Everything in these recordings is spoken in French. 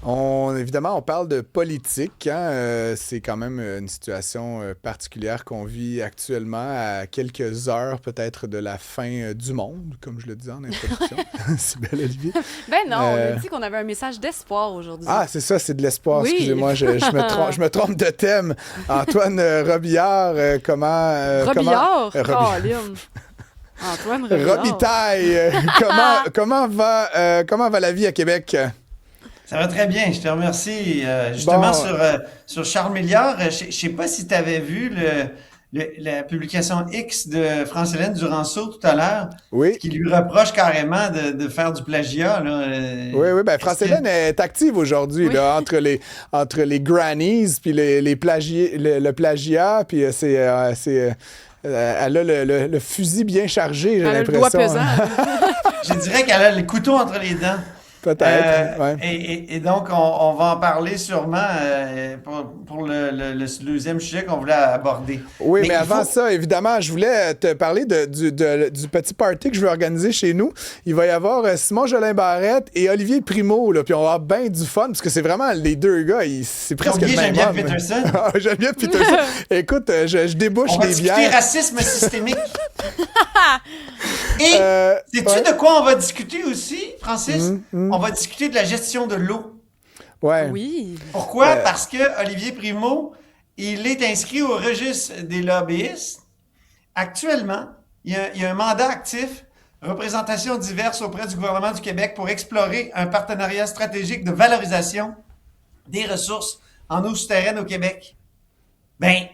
Évidemment, on parle de politique, hein. C'est quand même une situation particulière qu'on vit actuellement à quelques heures peut-être de la fin du monde, comme je le disais en introduction. C'est bel Olivier. Ben non, on a dit qu'on avait un message d'espoir aujourd'hui. Ah, c'est ça, c'est de l'espoir. Oui. Excusez-moi, je me trompe de thème. Antoine Robillard, Robillard? Colin. Antoine Robillard. Robitaille, comment va la vie à Québec? Ça va très bien, je te remercie. Justement, Bon. sur Charles Milliard, je ne sais pas si tu avais vu la publication X de France-Hélène Duranceau tout à l'heure, Oui. qui lui reproche carrément de faire du plagiat. Là. Oui, ben France-Hélène est active aujourd'hui, Oui. là, entre les grannies, puis le plagiat, puis elle a le fusil bien chargé, j'ai Elle a le doigt l'impression. pesant. Je dirais qu'elle a le couteau entre les dents. Peut-être, ouais. Et donc, on va en parler sûrement pour le deuxième sujet qu'on voulait aborder. Oui, mais il avant faut- ça, évidemment, je voulais te parler du petit party que je vais organiser chez nous. Il va y avoir Simon Jolin-Barrette et Olivier Primo, là, puis on va avoir bien du fun, parce que c'est vraiment les deux gars, c'est presque le oublié même Geneviève homme. Peterson. Ah, Geneviève Peterson. Écoute, je débouche On va les discuter bières. racisme systémique. Et sais-tu ouais. de quoi on va discuter aussi, Francis? On va discuter de la gestion de l'eau. Ouais. Oui. Pourquoi? Parce que Olivier Primo, il est inscrit au registre des lobbyistes. Actuellement, il y a un mandat actif, représentation diverse auprès du gouvernement du Québec pour explorer un partenariat stratégique de valorisation des ressources en eau souterraine au Québec. Ben,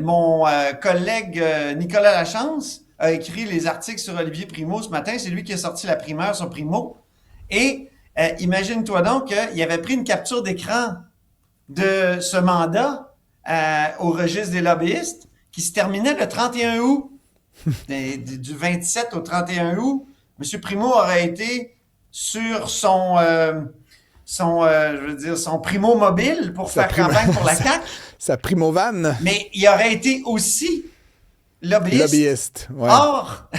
mon collègue Nicolas Lachance a écrit les articles sur Olivier Primo ce matin. C'est lui qui a sorti la primeur sur Primo. Et imagine-toi donc qu'il avait pris une capture d'écran de ce mandat au registre des lobbyistes qui se terminait le 31 août. Du 27 au 31 août, M. Primo aurait été sur son Primo mobile pour faire campagne pour la CAQ. Sa Primo-Van. Mais il aurait été aussi lobbyiste. Ouais. Or,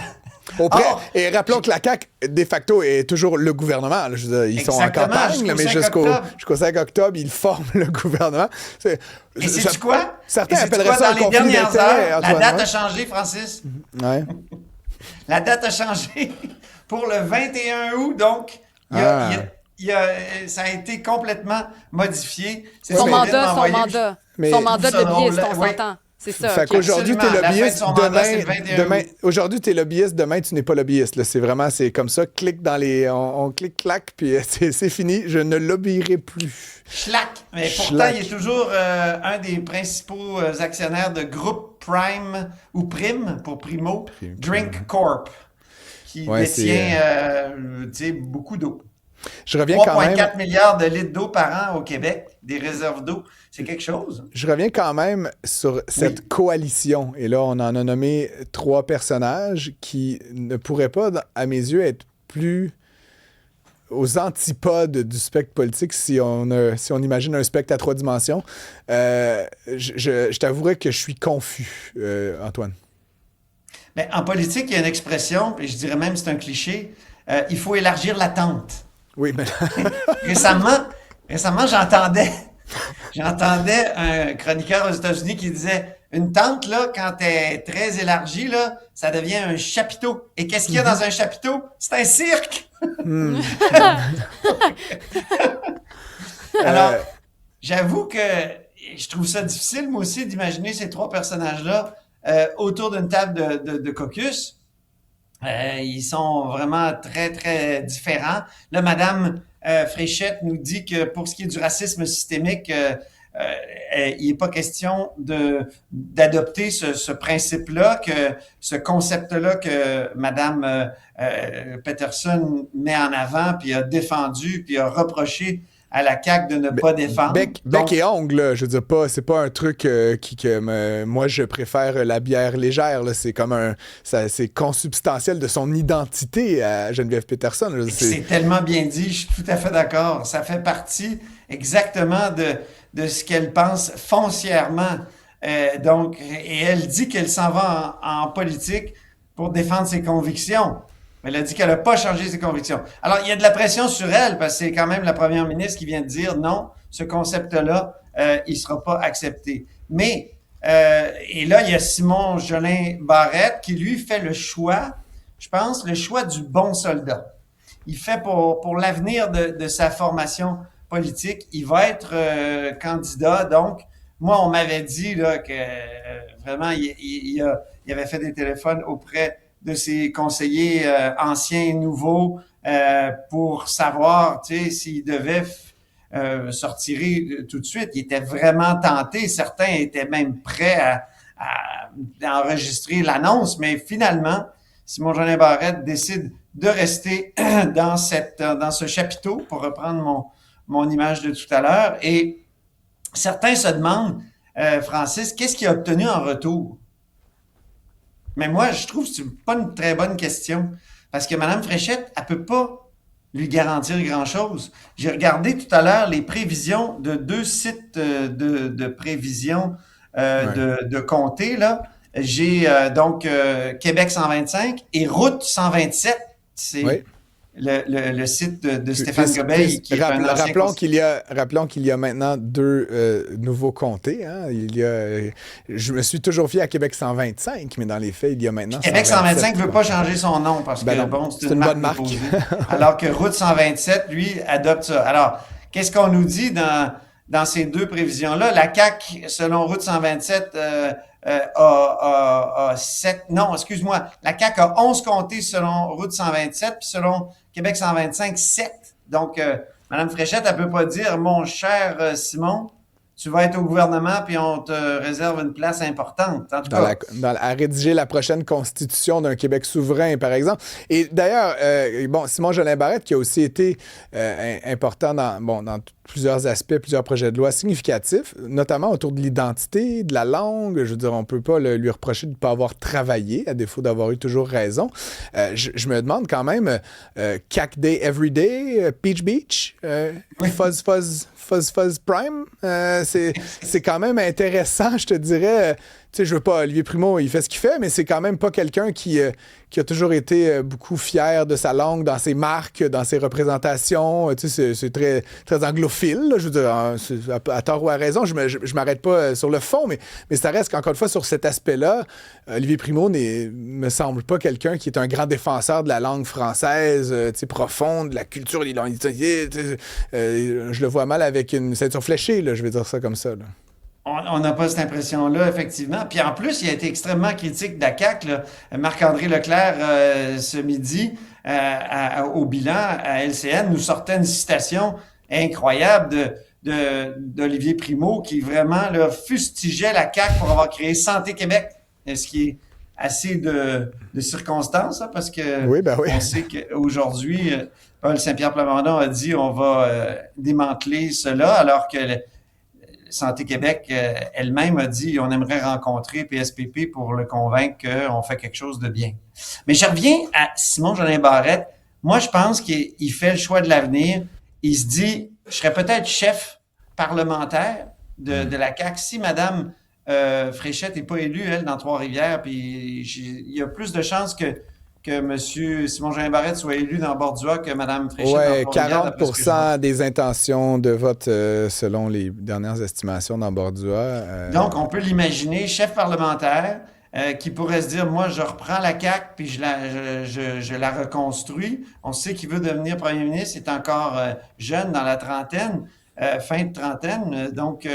Et rappelons que la CAQ, de facto, est toujours le gouvernement. Là. Je veux dire, ils sont en Exactement, campagne, là, mais jusqu'au 5 octobre. jusqu'au 5 octobre, ils forment le gouvernement. et sais-tu quoi? Certains Et sais-tu appelleraient quoi? ça Dans un les conflit dernières d'intérêts, heures, la Antoine, date ouais. a changé, Francis. Ouais. La date a changé pour le 21 août, donc ça a été complètement modifié. C'est Son ce qu'on vient de mandat, m'envoyer. Mais- son mandat de Ça lobbyiste, drôle, on oui. s'entend. C'est ça. Fait ok. qu'aujourd'hui, t'es Absolument. La fin de lobbyiste, son mandat, c'est le 21 demain, août. aujourd'hui, t'es lobbyiste, demain, tu n'es pas lobbyiste. Là. C'est vraiment, c'est comme ça, clique dans les... On clique, clac, puis c'est fini. Je ne lobbyerai plus. Schlack. Mais pourtant, Schlack. il est toujours un des principaux actionnaires de groupe Prime ou Prime pour Primo, Drink Corp, qui Ouais, détient tu sais, beaucoup d'eau. Je reviens quand même... 3,4 milliards de litres d'eau par an au Québec, des réserves d'eau. C'est quelque chose. Je reviens quand même sur cette coalition. Et là, on en a nommé 3 personnages qui ne pourraient pas, à mes yeux, être plus aux antipodes du spectre politique si on imagine un spectre à 3 dimensions. Je t'avouerais que je suis confus, Antoine. Mais en politique, il y a une expression, et je dirais même c'est un cliché, il faut élargir la tente. Oui, mais... Récemment, j'entendais un chroniqueur aux États-Unis qui disait une tente, là, quand elle est très élargie, là, ça devient un chapiteau. Et qu'est-ce qu'il y a dans un chapiteau? C'est un cirque! Alors, j'avoue que je trouve ça difficile, moi aussi, d'imaginer ces 3 personnages-là autour d'une table de caucus. Ils sont vraiment très, très différents. Là, Madame Fréchette nous dit que pour ce qui est du racisme systémique, il n'est pas question d'adopter ce principe-là, ce concept-là que Madame Peterson met en avant, puis a défendu, puis a reproché à la CAQ de ne pas défendre. Bec et ongle, là, je veux dire, c'est pas un truc moi, je préfère la bière légère. Là, c'est comme c'est consubstantiel de son identité à Geneviève Peterson. Là, c'est tellement bien dit, je suis tout à fait d'accord. Ça fait partie exactement de ce qu'elle pense foncièrement. Et elle dit qu'elle s'en va en politique pour défendre ses convictions. Elle a dit qu'elle n'a pas changé ses convictions. Alors, il y a de la pression sur elle parce que c'est quand même la première ministre qui vient de dire non, ce concept-là, il ne sera pas accepté. Mais, et là, il y a Simon Jolin Barrette qui, lui, fait le choix, je pense, le choix du bon soldat. Il fait pour l'avenir de sa formation politique. Il va être candidat. Donc, moi, on m'avait dit là, que vraiment, il avait fait des téléphones auprès de ses conseillers anciens et nouveaux pour savoir, tu sais, s'il devait se retirer tout de suite. Il était vraiment tenté. Certains étaient même prêts à enregistrer l'annonce, mais finalement, Simon Jolin Barrette décide de rester dans ce chapiteau, pour reprendre mon image de tout à l'heure. Et certains se demandent, Francis, qu'est-ce qu'il a obtenu en retour? Mais moi, je trouve que c'est pas une très bonne question. Parce que Mme Fréchette, elle peut pas lui garantir grand-chose. J'ai regardé tout à l'heure les prévisions de 2 sites de prévision de comté, là. J'ai donc Québec 125 et Route 127. C'est le site de Stéphane Gobeil, qui est un ancien rappelons qu'il y a maintenant 2 nouveaux comtés. Hein. Je me suis toujours fié à Québec 125, mais dans les faits, il y a maintenant Québec 125 ne veut pas changer son nom parce que c'est une bonne marque. Alors que Route 127, lui, adopte ça. Alors, qu'est-ce qu'on nous dit dans ces 2 prévisions-là? La CAQ, selon Route 127, a 7... Non, excuse-moi. La CAQ a 11 comtés selon Route 127, puis selon Québec 125, 7. Donc, Mme Fréchette, elle peut pas dire, mon cher Simon, tu vas être au gouvernement puis on te réserve une place importante. En tout cas, à rédiger la prochaine constitution d'un Québec souverain, par exemple. Et d'ailleurs, Simon Jolin Barrette, qui a aussi été important dans plusieurs aspects, plusieurs projets de loi significatifs, notamment autour de l'identité, de la langue. Je veux dire, on ne peut pas lui reprocher de ne pas avoir travaillé, à défaut d'avoir eu toujours raison. Je me demande quand même, CAC Day Everyday, Peach Beach, Fuzz Prime, c'est quand même intéressant, je te dirais. Tu sais, je veux pas, Olivier Primo, il fait ce qu'il fait, mais c'est quand même pas quelqu'un qui a toujours été beaucoup fier de sa langue, dans ses marques, dans ses représentations. Tu sais, c'est très, très anglophile, là, je veux dire, à tort ou à raison. Je m'arrête pas sur le fond, mais ça reste qu'encore une fois, sur cet aspect-là, Olivier Primo me semble pas quelqu'un qui est un grand défenseur de la langue française, tu sais, profonde, de la culture, de l'identité. Je le vois mal avec une ceinture fléchée, là, je vais dire ça comme ça, là. On n'a pas cette impression-là, effectivement. Puis en plus, il a été extrêmement critique de la CAQ, là. Marc-André Leclerc, ce midi, au bilan, à LCN, nous sortait une citation incroyable d'Olivier Primo qui vraiment là, fustigeait la CAQ pour avoir créé Santé Québec. Ce qui est assez de circonstances, hein, parce que on sait qu'aujourd'hui, Paul Saint-Pierre Plamondon a dit on va démanteler cela, alors que Santé Québec elle-même a dit on aimerait rencontrer PSPP pour le convaincre qu'on fait quelque chose de bien. Mais je reviens à Simon Jolin Barrette. Moi, je pense qu'il fait le choix de l'avenir. Il se dit, je serais peut-être chef parlementaire de la CAQ si Mme Fréchette n'est pas élue, elle, dans Trois-Rivières. Puis il y a plus de chances que M. Simon Jolin Barrette soit élu dans Bordua que Mme Fréchette dans Trois-Rivières. 40% des intentions de vote selon les dernières estimations dans Bordua. Donc, on peut l'imaginer, chef parlementaire, qui pourrait se dire, moi, je reprends la CAQ puis je la reconstruis. On sait qu'il veut devenir premier ministre, il est encore jeune, dans la trentaine, fin de trentaine. Donc,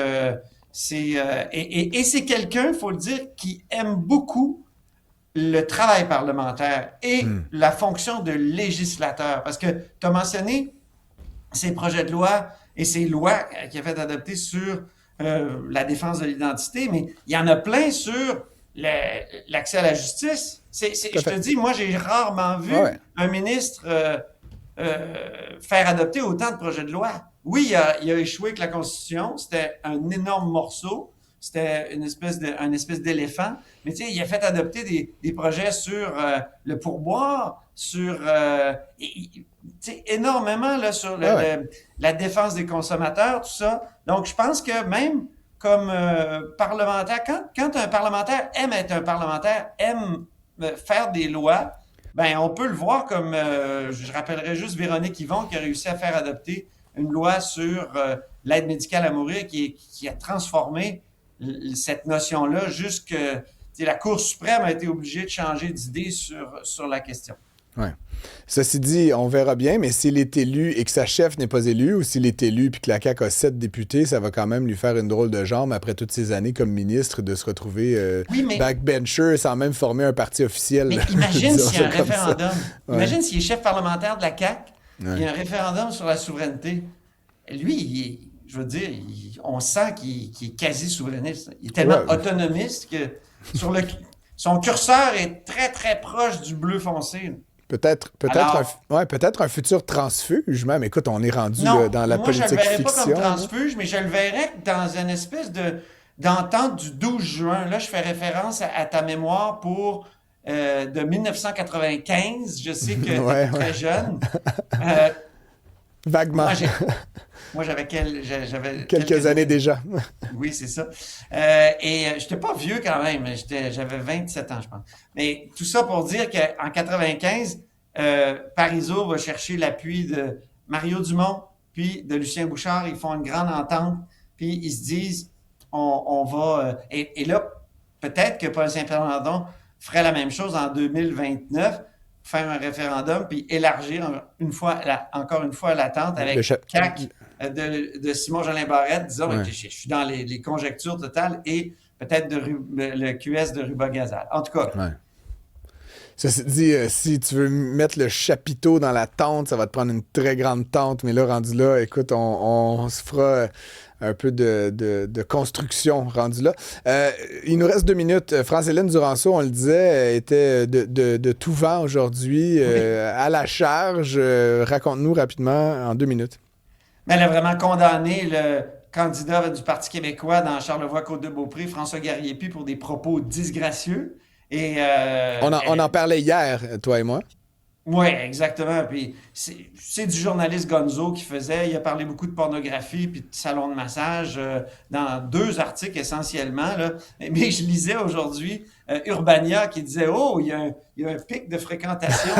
c'est quelqu'un, il faut le dire, qui aime beaucoup le travail parlementaire et la fonction de législateur. Parce que tu as mentionné ces projets de loi et ces lois qu'il a fait adopter sur la défense de l'identité, mais il y en a plein sur l'accès à la justice. Je te dis, moi, j'ai rarement vu un ministre faire adopter autant de projets de loi. Oui, il a échoué avec la Constitution. C'était un énorme morceau. C'était une espèce d'éléphant. Mais tu sais, il a fait adopter des projets sur le pourboire, sur énormément là, sur la défense des consommateurs, tout ça. Donc, je pense que même comme parlementaire, quand un parlementaire aime être un parlementaire, aime faire des lois, ben on peut le voir comme, je rappellerai juste Véronique Yvon qui a réussi à faire adopter une loi sur l'aide médicale à mourir qui a transformé cette notion-là jusque... La Cour suprême a été obligée de changer d'idée sur la question. Ouais. Ceci dit, on verra bien, mais s'il est élu et que sa chef n'est pas élue, ou s'il est élu puis que la CAQ a 7 députés, ça va quand même lui faire une drôle de jambe après toutes ces années comme ministre de se retrouver backbencher sans même former un parti officiel. Mais imagine s'il y a un référendum. Ouais. Imagine s'il est chef parlementaire de la CAQ, il y a un référendum sur la souveraineté. Lui, je veux dire, on sent qu'il est quasi souverainiste. Il est tellement autonomiste que son curseur est très, très proche du bleu foncé. Peut-être un futur transfuge, même. Écoute, on est rendu dans la politique fiction. Moi, je le verrais pas comme transfuge, mais je le verrais dans une espèce d'entente du 12 juin. Là, je fais référence à ta mémoire de 1995. Je sais que tu es très jeune. Vaguement. Moi, j'avais quelques années déjà. Oui, c'est ça. Et je n'étais pas vieux quand même. J'avais 27 ans, je pense. Mais tout ça pour dire qu'en 95, Parizeau va chercher l'appui de Mario Dumont puis de Lucien Bouchard. Ils font une grande entente. Puis ils se disent, on va... et là, peut-être que Paul Saint-Pierre ferait la même chose en 2029, faire un référendum puis élargir encore une fois l'attente avec CAQ de Simon-Jolin Barrette, disant je suis dans les conjectures totales et peut-être le QS de Ruba-Gazal. En tout cas. Ouais. Ceci dit, si tu veux mettre le chapiteau dans la tente, ça va te prendre une très grande tente, mais là, rendu là, écoute, on se fera un peu de construction rendu là. Il nous reste 2 minutes. France-Hélène Duranceau, on le disait, était de tout vent aujourd'hui, à la charge. Raconte-nous rapidement en 2 minutes. Mais elle a vraiment condamné le candidat du Parti québécois dans Charlevoix-Côte-de-Beaupré, François Garriépi, pour des propos disgracieux. Et, on en parlait hier, toi et moi. Oui, exactement. Puis c'est du journaliste Gonzo qui faisait. Il a parlé beaucoup de pornographie puis de salon de massage dans 2 articles essentiellement. Là. Mais je lisais aujourd'hui Urbania qui disait il y a un pic de fréquentation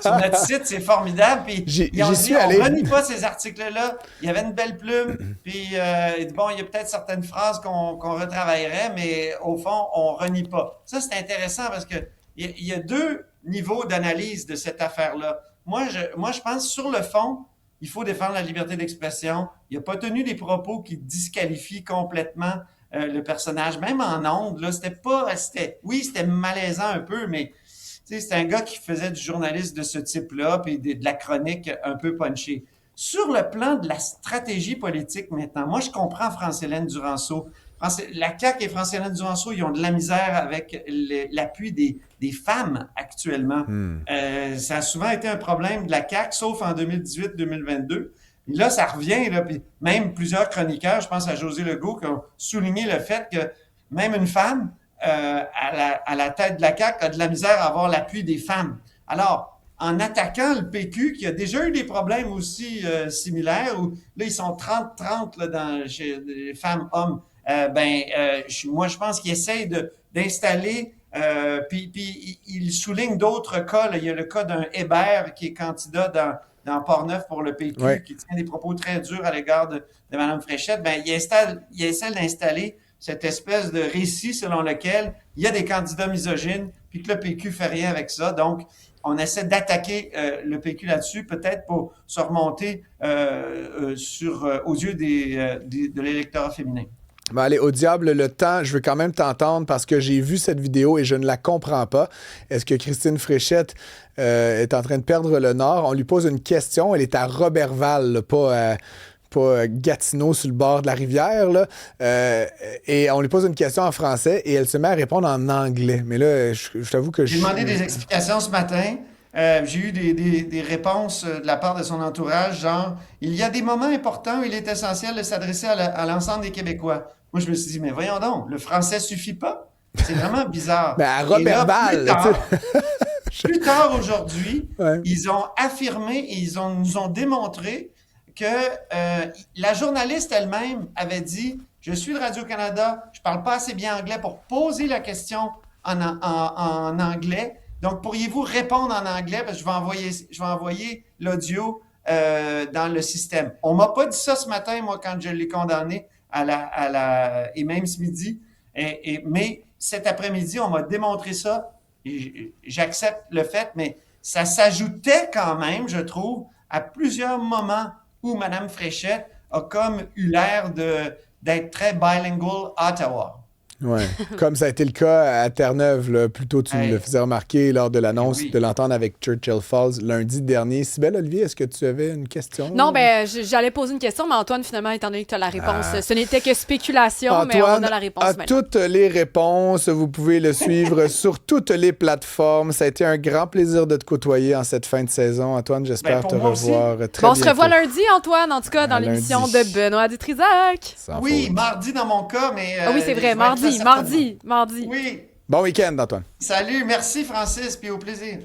sur notre site, c'est formidable. Puis ils ont dit on renie pas ces articles-là. Il y avait une belle plume. Puis il y a peut-être certaines phrases qu'on retravaillerait, mais au fond on renie pas. Ça c'est intéressant parce que il y a 2 niveaux d'analyse de cette affaire-là. Moi, je pense, sur le fond, il faut défendre la liberté d'expression. Il n'a pas tenu des propos qui disqualifient complètement le personnage, même en ondes. Là, c'était malaisant un peu, mais c'était un gars qui faisait du journalisme de ce type-là, puis de la chronique un peu punchée. Sur le plan de la stratégie politique maintenant, moi, je comprends France-Hélène Duranceau. La CAQ et France-Hélène Duranceau, ils ont de la misère avec l'appui des femmes actuellement. Ça a souvent été un problème de la CAQ, sauf en 2018-2022. Et là, ça revient. Là, puis même plusieurs chroniqueurs, je pense à José Legault, qui ont souligné le fait que même une femme à la tête de la CAQ a de la misère à avoir l'appui des femmes. Alors, en attaquant le PQ, qui a déjà eu des problèmes aussi similaires, où là, ils sont 30-30 chez les femmes-hommes, moi, je pense qu'il essaie d'installer, puis il souligne d'autres cas. Là. Il y a le cas d'un Hébert qui est candidat dans Portneuf pour le PQ, qui tient des propos très durs à l'égard de Mme Fréchette. Il essaie d'installer cette espèce de récit selon lequel il y a des candidats misogynes, puis que le PQ fait rien avec ça. Donc, on essaie d'attaquer le PQ là-dessus, peut-être pour se remonter aux yeux de l'électorat féminin. Ben allez, au diable le temps, je veux quand même t'entendre parce que j'ai vu cette vidéo et je ne la comprends pas. Est-ce que Christine Fréchette est en train de perdre le nord? On lui pose une question, elle est à Roberval, là, pas Gatineau sur le bord de la rivière, là. Et on lui pose une question en français et elle se met à répondre en anglais. Mais là, je t'avoue que j'ai demandé des explications ce matin. J'ai eu des réponses de la part de son entourage, genre « Il y a des moments importants où il est essentiel de s'adresser à l'ensemble des Québécois. » Moi, je me suis dit « Mais voyons donc, le français suffit pas? » C'est vraiment bizarre. Ben à Roberval, plus tard aujourd'hui, ils ont affirmé et nous ont démontré que la journaliste elle-même avait dit « Je suis de Radio-Canada, je parle pas assez bien anglais pour poser la question en anglais. » Donc, pourriez-vous répondre en anglais? Parce que je vais envoyer l'audio dans le système. On m'a pas dit ça ce matin, moi, quand je l'ai condamné et même ce midi. Mais cet après-midi, on m'a démontré ça. Et j'accepte le fait, mais ça s'ajoutait quand même, je trouve, à plusieurs moments où Mme Fréchette a comme eu l'air d'être très bilingual à Ottawa. Oui, comme ça a été le cas à Terre-Neuve. Là. Plus tôt, tu me le faisais remarquer lors de l'annonce de l'entendre avec Churchill Falls lundi dernier. Sybelle, Olivier, est-ce que tu avais une question? Non, j'allais poser une question, mais Antoine, finalement, étant donné que tu as la réponse, ce n'était que spéculation, Antoine mais on a la réponse a maintenant. toutes les réponses. Vous pouvez le suivre sur toutes les plateformes. Ça a été un grand plaisir de te côtoyer en cette fin de saison. Antoine, j'espère te revoir très bientôt. On se revoit lundi, Antoine, en tout cas, dans l'émission de Benoît Dutrisac. Oui, mardi dans mon cas, mais... oui, c'est vrai, mardi. Oui. Bon week-end, Antoine. Salut, merci Francis, puis au plaisir.